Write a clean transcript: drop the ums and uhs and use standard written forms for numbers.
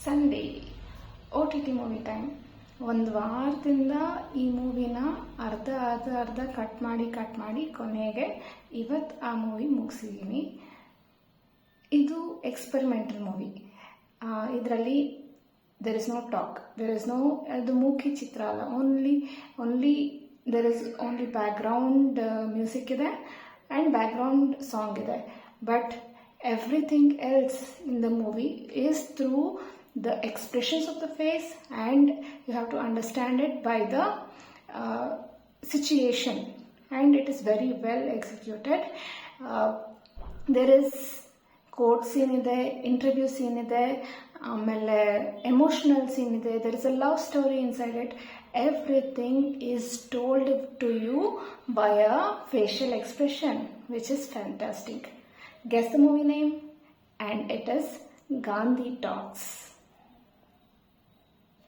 Sunday OTT movie time. ಒಂದು ವಾರದಿಂದ ಈ ಮೂವಿನ ಅರ್ಧ ಕಟ್ ಮಾಡಿ ಕೊನೆಗೆ ಇವತ್ತು ಆ ಮೂವಿ ಮುಗಿಸಿದ್ದೀನಿ. ಇದು ಎಕ್ಸ್ಪೆರಿಮೆಂಟಲ್ ಮೂವಿ. ಇದರಲ್ಲಿ ದೆರ್ ಇಸ್ ನೋ ಟಾಕ್, ಅದು ಮೂಕಿ ಚಿತ್ರ ಅಲ್ಲ. Only there is only background music ಇದೆ ಆ್ಯಂಡ್ ಬ್ಯಾಕ್ಗ್ರೌಂಡ್ ಸಾಂಗ್ ಇದೆ. But everything else in the movie is through the expressions of the face, and you have to understand it by the situation, and it is very well executed. There is court scene ide, interview scene ide, ಆಮೇಲೆ emotional scene ide, there is a love story inside it. Everything is told to you by a facial expression, which is fantastic. Guess the movie name, and it is Gandhi Talks.